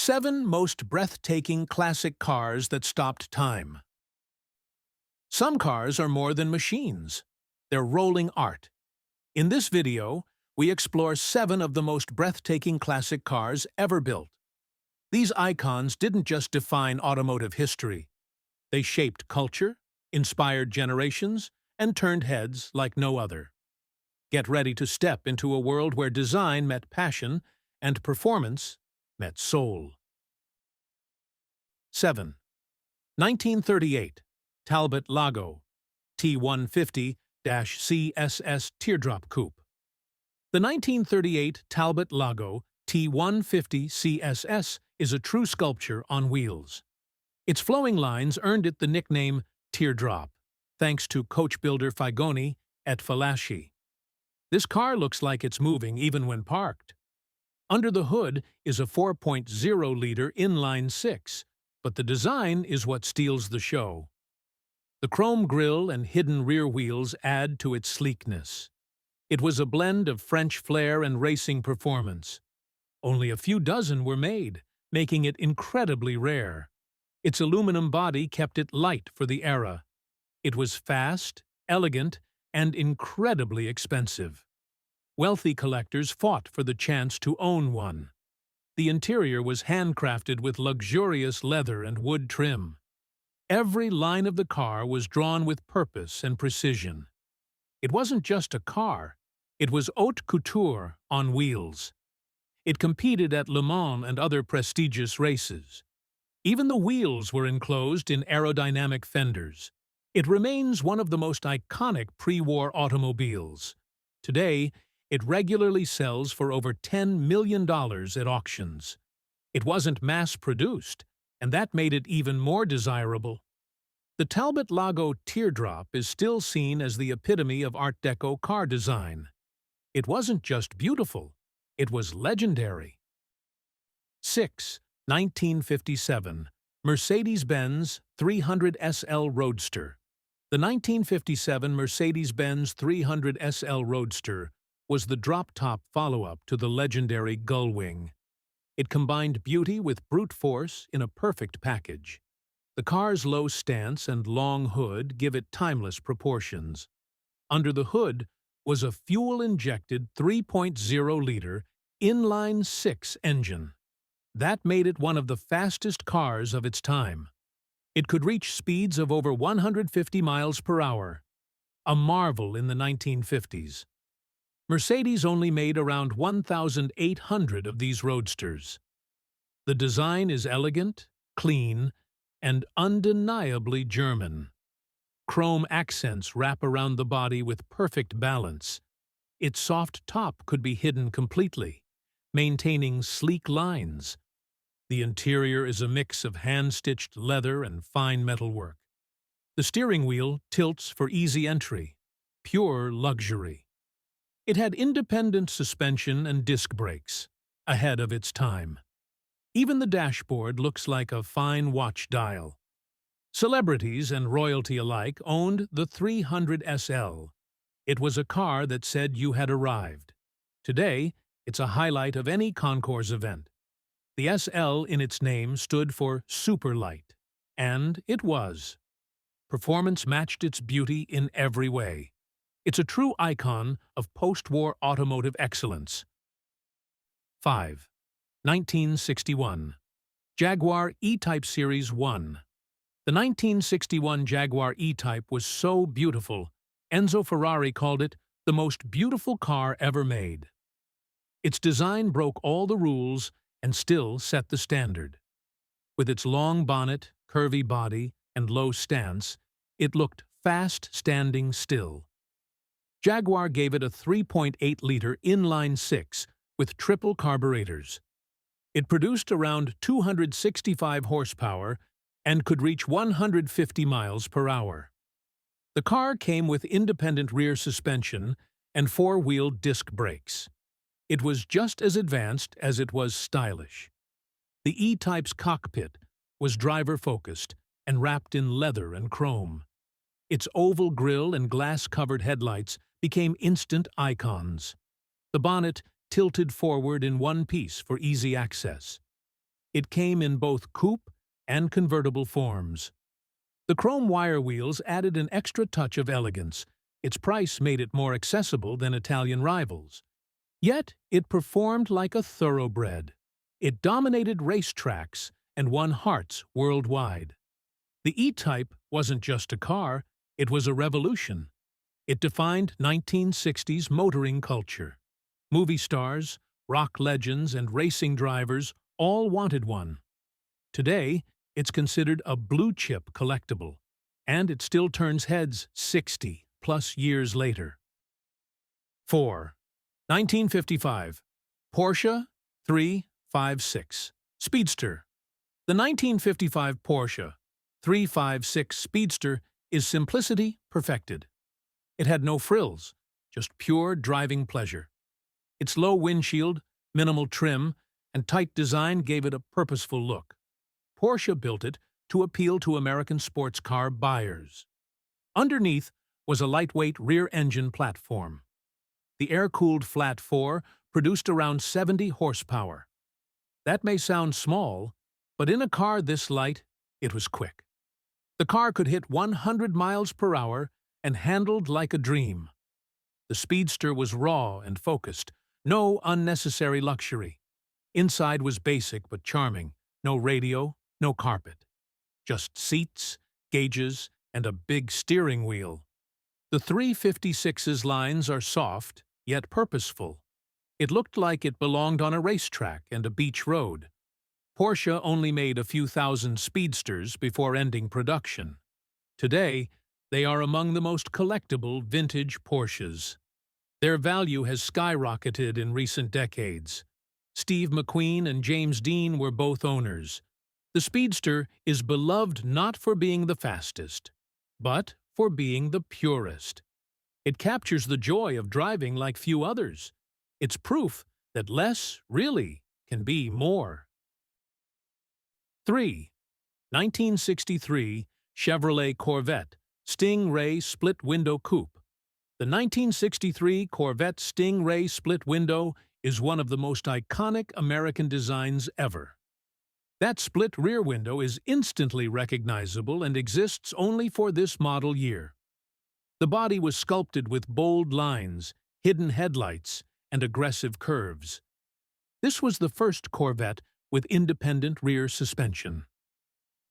7 most breathtaking classic cars that stopped time. Some cars are more than machines. They're rolling art. In this video, we explore 7 of the most breathtaking classic cars ever built. These icons didn't just define automotive history. They shaped culture, inspired generations, and turned heads like no other. Get ready to step into a world where design met passion and performance met soul. 7. 1938 Talbot Lago T150-CSS Teardrop Coupe. The 1938 Talbot Lago T150-CSS is a true sculpture on wheels. Its flowing lines earned it the nickname Teardrop, thanks to coach builder Figoni et Falaschi. This car looks like it's moving even when parked. Under the hood is a 4.0-liter inline-six, but the design is what steals the show. The chrome grille and hidden rear wheels add to its sleekness. It was a blend of French flair and racing performance. Only a few dozen were made, making it incredibly rare. Its aluminum body kept it light for the era. It was fast, elegant, and incredibly expensive. Wealthy collectors fought for the chance to own one. The interior was handcrafted with luxurious leather and wood trim. Every line of the car was drawn with purpose and precision. It wasn't just a car, it was haute couture on wheels. It competed at Le Mans and other prestigious races. Even the wheels were enclosed in aerodynamic fenders. It remains one of the most iconic pre-war automobiles. Today, it regularly sells for over $10 million at auctions. It wasn't mass-produced, and that made it even more desirable. The Talbot Lago Teardrop is still seen as the epitome of Art Deco car design. It wasn't just beautiful, it was legendary. 6. 1957 Mercedes-Benz 300 SL Roadster. The 1957 Mercedes-Benz 300 SL Roadster was the drop-top follow-up to the legendary Gullwing. It combined beauty with brute force in a perfect package. The car's low stance and long hood give it timeless proportions. Under the hood was a fuel-injected 3.0-liter inline-six engine. That made it one of the fastest cars of its time. It could reach speeds of over 150 miles per hour, a marvel in the 1950s. Mercedes only made around 1,800 of these roadsters. The design is elegant, clean, and undeniably German. Chrome accents wrap around the body with perfect balance. Its soft top could be hidden completely, maintaining sleek lines. The interior is a mix of hand-stitched leather and fine metalwork. The steering wheel tilts for easy entry, pure luxury. It had independent suspension and disc brakes, ahead of its time. Even the dashboard looks like a fine watch dial. Celebrities and royalty alike owned the 300 SL. It was a car that said you had arrived. Today, it's a highlight of any concours event. The SL in its name stood for super light, and it was. Performance matched its beauty in every way. It's a true icon of post-war automotive excellence. 5. 1961 Jaguar E-Type Series 1. The 1961 Jaguar E-Type was so beautiful, Enzo Ferrari called it the most beautiful car ever made. Its design broke all the rules and still set the standard. With its long bonnet, curvy body, and low stance, it looked fast standing still. Jaguar gave it a 3.8-liter inline-six with triple carburetors. It produced around 265 horsepower and could reach 150 miles per hour. The car came with independent rear suspension and four-wheel disc brakes. It was just as advanced as it was stylish. The E-Type's cockpit was driver-focused and wrapped in leather and chrome. Its oval grille and glass-covered headlights became instant icons. The bonnet tilted forward in one piece for easy access. It came in both coupe and convertible forms. The chrome wire wheels added an extra touch of elegance. Its price made it more accessible than Italian rivals. Yet, it performed like a thoroughbred. It dominated racetracks and won hearts worldwide. The E-Type wasn't just a car, it was a revolution. It defined 1960s motoring culture. Movie stars, rock legends, and racing drivers all wanted one. Today, it's considered a blue-chip collectible, and it still turns heads 60+ years later. 4. 1955. Porsche 356 Speedster. The 1955 Porsche 356 Speedster is simplicity perfected. It had no frills, just pure driving pleasure. Its low windshield, minimal trim, and tight design gave it a purposeful look. Porsche built it to appeal to American sports car buyers. Underneath was a lightweight rear-engine platform. The air-cooled flat 4 produced around 70 horsepower. That may sound small, but in a car this light, it was quick. The car could hit 100 miles per hour and handled like a dream. The Speedster was raw and focused, no unnecessary luxury. Inside was basic but charming, no radio, no carpet. Just seats, gauges, and a big steering wheel. The 356's lines are soft, yet purposeful. It looked like it belonged on a racetrack and a beach road. Porsche only made a few thousand Speedsters before ending production. Today, they are among the most collectible vintage Porsches. Their value has skyrocketed in recent decades. Steve McQueen and James Dean were both owners. The Speedster is beloved not for being the fastest, but for being the purest. It captures the joy of driving like few others. It's proof that less, really, can be more. 3. 1963 Chevrolet Corvette Stingray Split-Window Coupe. The 1963 Corvette Stingray Split-Window is one of the most iconic American designs ever. That split rear window is instantly recognizable and exists only for this model year. The body was sculpted with bold lines, hidden headlights, and aggressive curves. This was the first Corvette with independent rear suspension.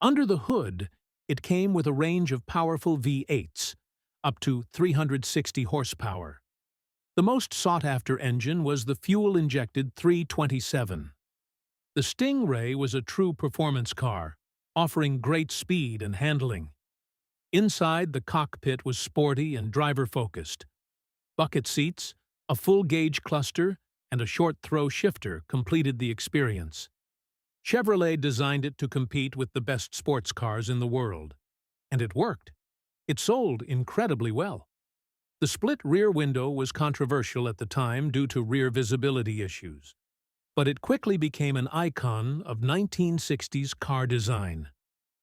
Under the hood, it came with a range of powerful V8s, up to 360 horsepower. The most sought-after engine was the fuel-injected 327. The Stingray was a true performance car, offering great speed and handling. Inside, the cockpit was sporty and driver-focused. Bucket seats, a full-gauge cluster, and a short-throw shifter completed the experience. Chevrolet designed it to compete with the best sports cars in the world. And it worked. It sold incredibly well. The split rear window was controversial at the time due to rear visibility issues, but it quickly became an icon of 1960s car design.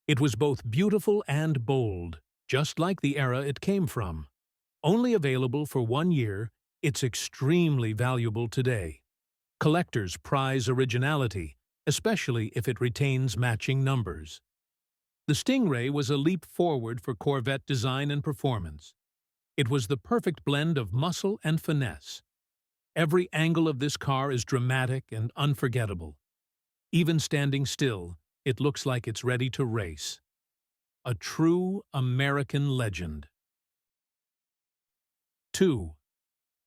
It was both beautiful and bold, just like the era it came from. Only available for 1 year, it's extremely valuable today. Collectors prize originality, especially if it retains matching numbers. The Stingray was a leap forward for Corvette design and performance. It was the perfect blend of muscle and finesse. Every angle of this car is dramatic and unforgettable. Even standing still, it looks like it's ready to race. A true American legend. 2.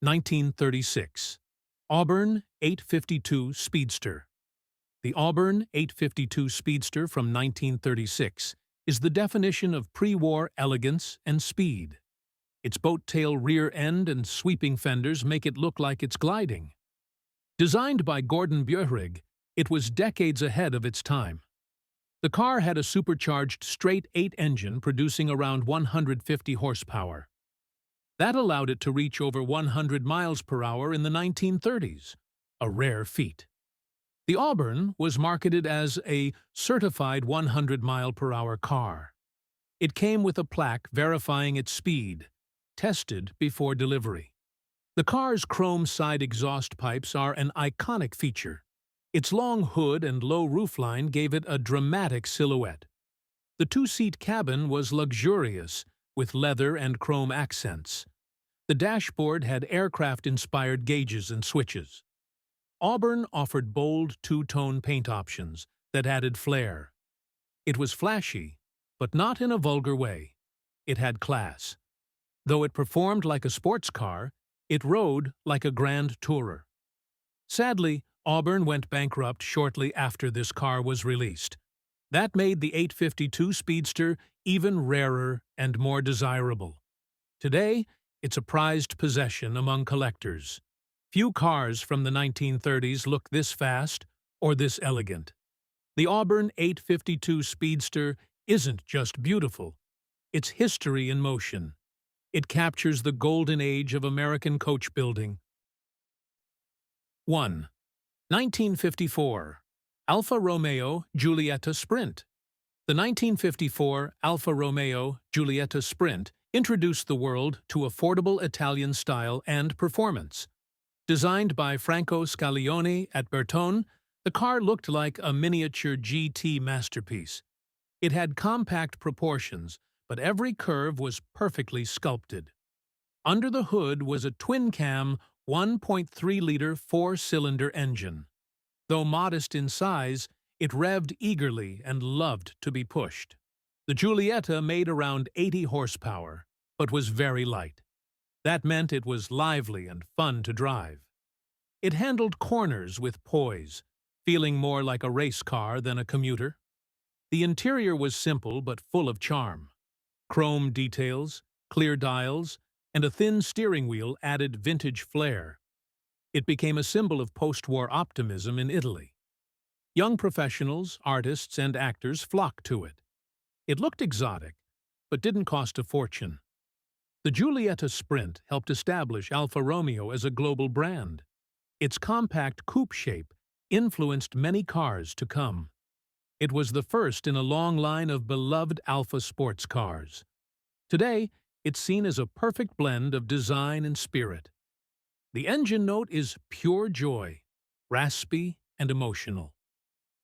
1936 Auburn 852 Speedster. The Auburn 852 Speedster from 1936 is the definition of pre-war elegance and speed. Its boat-tail rear end and sweeping fenders make it look like it's gliding. Designed by Gordon Bjöhrig, it was decades ahead of its time. The car had a supercharged straight-8 engine producing around 150 horsepower. That allowed it to reach over 100 miles per hour in the 1930s, a rare feat. The Auburn was marketed as a certified 100-mile-per-hour car. It came with a plaque verifying its speed, tested before delivery. The car's chrome side exhaust pipes are an iconic feature. Its long hood and low roofline gave it a dramatic silhouette. The two-seat cabin was luxurious, with leather and chrome accents. The dashboard had aircraft-inspired gauges and switches. Auburn offered bold two-tone paint options that added flair. It was flashy, but not in a vulgar way. It had class. Though it performed like a sports car, it rode like a grand tourer. Sadly, Auburn went bankrupt shortly after this car was released. That made the 852 Speedster even rarer and more desirable. Today, it's a prized possession among collectors. Few cars from the 1930s look this fast or this elegant. The Auburn 852 Speedster isn't just beautiful. It's history in motion. It captures the golden age of American coach building. 1. 1954. Alfa Romeo Giulietta Sprint. The 1954 Alfa Romeo Giulietta Sprint introduced the world to affordable Italian style and performance. Designed by Franco Scaglione at Bertone, the car looked like a miniature GT masterpiece. It had compact proportions, but every curve was perfectly sculpted. Under the hood was a twin-cam 1.3-liter four-cylinder engine. Though modest in size, it revved eagerly and loved to be pushed. The Giulietta made around 80 horsepower, but was very light. That meant it was lively and fun to drive. It handled corners with poise, feeling more like a race car than a commuter. The interior was simple but full of charm. Chrome details, clear dials, and a thin steering wheel added vintage flair. It became a symbol of post-war optimism in Italy. Young professionals, artists, and actors flocked to it. It looked exotic, but didn't cost a fortune. The Giulietta Sprint helped establish Alfa Romeo as a global brand. Its compact coupe shape influenced many cars to come. It was the first in a long line of beloved Alfa sports cars. Today, it's seen as a perfect blend of design and spirit. The engine note is pure joy, raspy and emotional.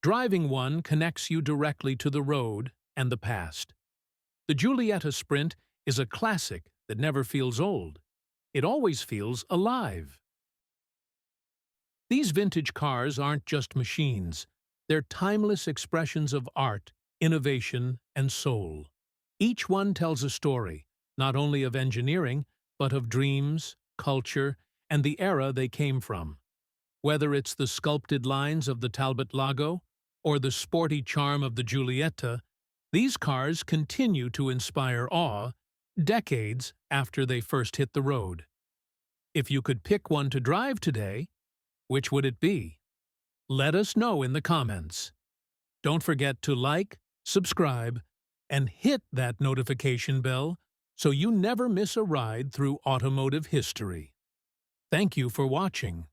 Driving one connects you directly to the road and the past. The Giulietta Sprint is a classic that never feels old. It always feels alive. These vintage cars aren't just machines. They're timeless expressions of art, innovation, and soul. Each one tells a story, not only of engineering, but of dreams, culture, and the era they came from. Whether it's the sculpted lines of the Talbot Lago or the sporty charm of the Giulietta, these cars continue to inspire awe decades after they first hit the road. If you could pick one to drive today, which would it be? Let us know in the comments. Don't forget to like, subscribe, and hit that notification bell so you never miss a ride through automotive history. Thank you for watching.